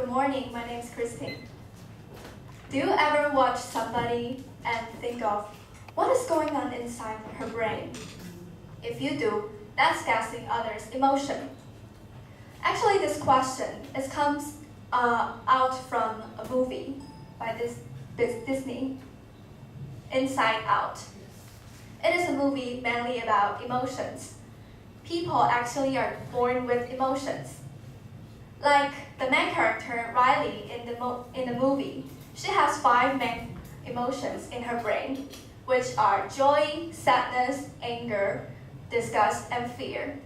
Good morning, my name is Christine. Do you ever watch somebody and think of what is going on inside her brain? If you do, that's guessing others' emotion. Actually, this question comes out from a movie by Disney, Inside Out. It is a movie mainly about emotions. People actually are born with emotions. Like the main character, Riley, in the movie, she has 5 main emotions in her brain, which are joy, sadness, anger, disgust, and fear.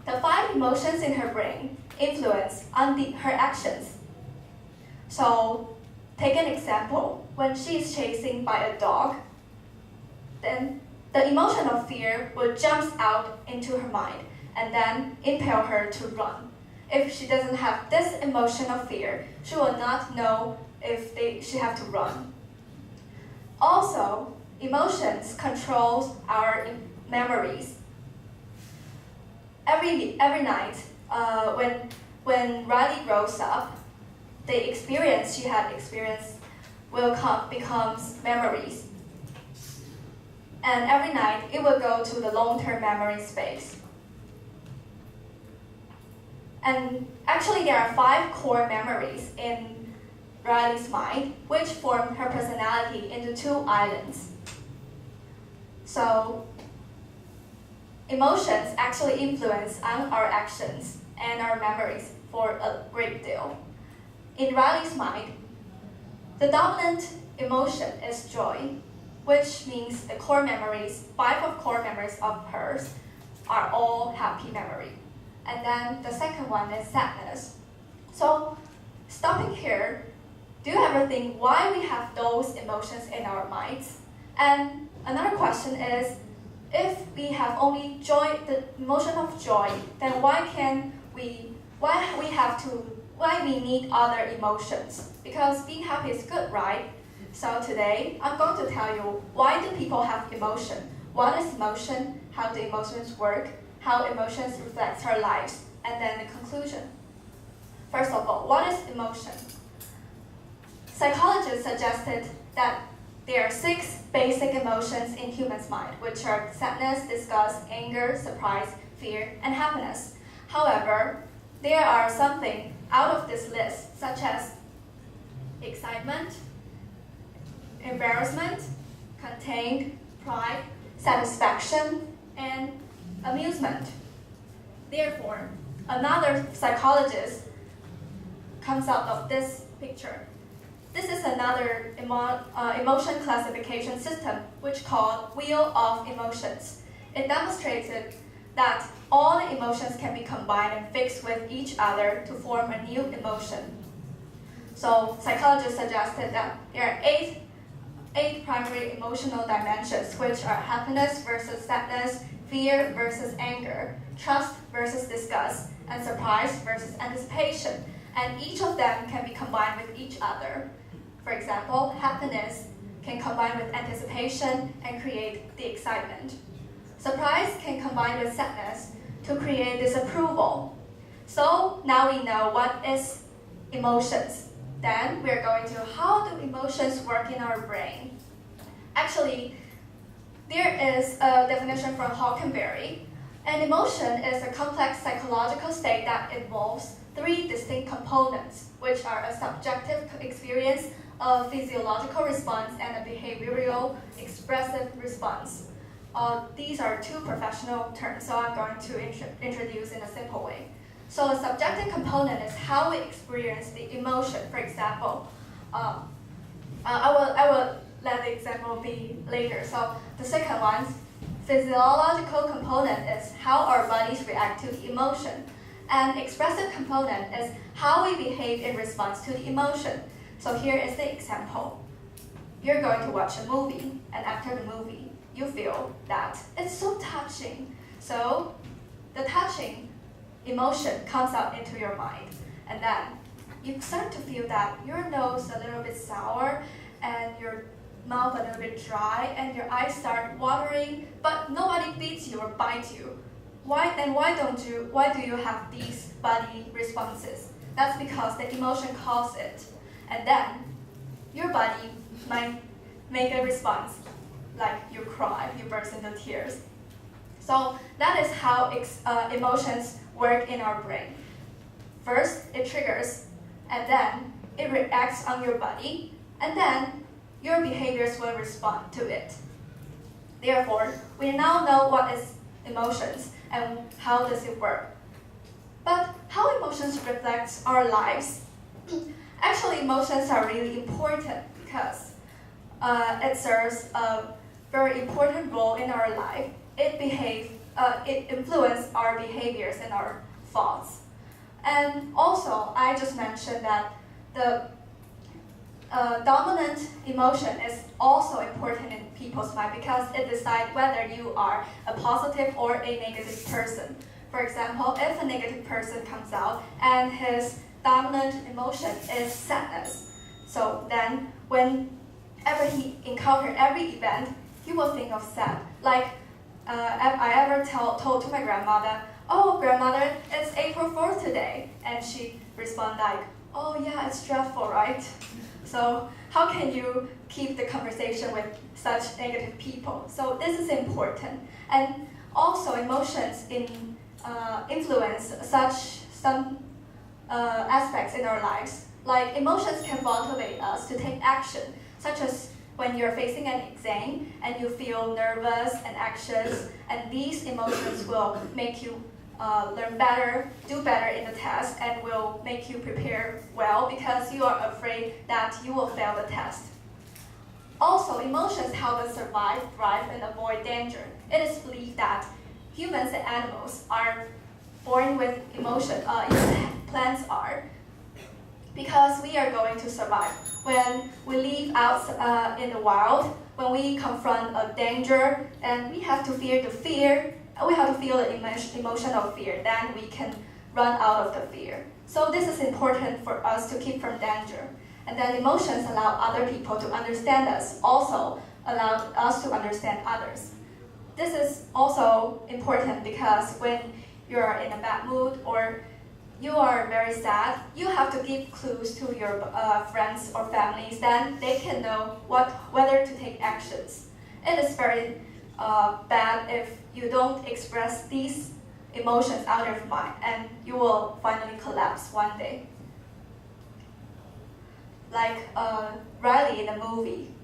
The 5 emotions in her brain influence her actions. So, take an example. When she is chasing by a dog, then the emotion of fear will jump out into her mind and then impel her to run. If she doesn't have this emotion of fear, she will not know if she have to run. Also, emotions control our memories. Every night, when Riley grows up, the experience she had experienced will becomes memories. And every night, it will go to the long-term memory space. And actually, there are 5 core memories in Riley's mind, which form her personality into 2 islands. So, emotions actually influence on our actions and our memories for a great deal. In Riley's mind, the dominant emotion is joy, which means the core memories, 5 of core memories of hers, are all happy memory. And then the second one is sadness. So, stopping here, do you ever think why we have those emotions in our minds? And another question is, if we have only joy, the emotion of joy, then why we need other emotions? Because being happy is good, right? So today, I'm going to tell you why do people have emotion? What is emotion? How do emotions work? How emotions reflect our lives? And then the conclusion. First of all, what is emotion? Psychologists suggested that there are 6 basic emotions in humans' mind, which are sadness, disgust, anger, surprise, fear, and happiness. However, there are something out of this list, such as excitement, embarrassment, content, pride, satisfaction, and amusement. Therefore, another psychologist comes out of this picture. This is another emotion classification system, which called Wheel of Emotions. It demonstrated that all the emotions can be combined and fixed with each other to form a new emotion. So psychologists suggested that there are 8 primary emotional dimensions, which are happiness versus sadness, fear versus anger, trust versus disgust, and surprise versus anticipation. And each of them can be combined with each other. For example, happiness can combine with anticipation and create the excitement. Surprise can combine with sadness to create disapproval. So now we know what is emotions. Then we're going to how do emotions work in our brain. Actually, there is a definition from Hockenberry. An emotion is a complex psychological state that involves 3 distinct components, which are a subjective experience, a physiological response, and a behavioral expressive response. These are 2 professional terms, so I'm going to introduce in a simple way. So a subjective component is how we experience the emotion. For example, I will let the example be later. So the second one, physiological component is how our bodies react to the emotion. And expressive component is how we behave in response to the emotion. So here is the example. You're going to watch a movie, and after the movie, you feel that it's so touching. So the touching emotion comes out into your mind. And then you start to feel that your nose a little bit sour, and your mouth a little bit dry, and your eyes start watering, but nobody beats you or bites you. Why do you have these body responses? That's because the emotion caused it. And then your body might make a response, like you cry, you burst into tears. So that is how emotions work in our brain. First, it triggers, and then it reacts on your body, and then your behaviors will respond to it. Therefore, we now know what is emotions and how does it work. But how emotions reflect our lives? Actually, emotions are really important because it serves a very important role in our life. It influences our behaviors and our thoughts. And also, I just mentioned that the dominant emotion is also important in people's mind because it decides whether you are a positive or a negative person. For example, if a negative person comes out and his dominant emotion is sadness, so then whenever he encounters every event, he will think of sad. Like I ever told to my grandmother, "Oh, grandmother, it's April 4th today," and she responded like, "Oh yeah, it's stressful, right?" So how can you keep the conversation with such negative people? So this is important. And also emotions influence some aspects in our lives. Like emotions can motivate us to take action, such as when you're facing an exam and you feel nervous and anxious, and these emotions will make you learn better, do better in the test, and will make you prepare well because you are afraid that you will fail the test. Also, emotions help us survive, thrive, and avoid danger. It is believed that humans and animals are born with emotion, even plants are, because we are going to survive. When we live out in the wild, when we confront a danger, and we have to feel the emotion of fear, then we can run out of the fear. So this is important for us to keep from danger. And then emotions allow other people to understand us, also allow us to understand others. This is also important because when you're in a bad mood or you are very sad, you have to give clues to your friends or families, then they can know whether to take actions. It is very bad if you don't express these emotions out of your mind, and you will finally collapse one day. Like Riley in the movie,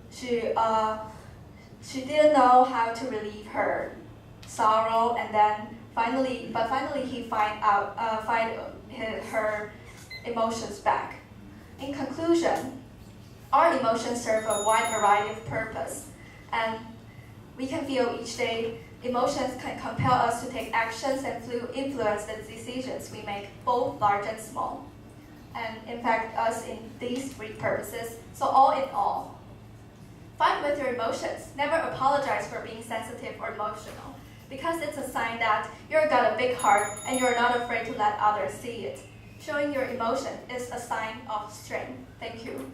she didn't know how to relieve her sorrow, and then finally he find her emotions back. In conclusion, our emotions serve a wide variety of purpose, and we can feel each day. Emotions can compel us to take actions and influence the decisions we make, both large and small, and impact us in these three purposes. So all in all, fight with your emotions. Never apologize for being sensitive or emotional, because it's a sign that you've got a big heart and you're not afraid to let others see it. Showing your emotion is a sign of strength. Thank you.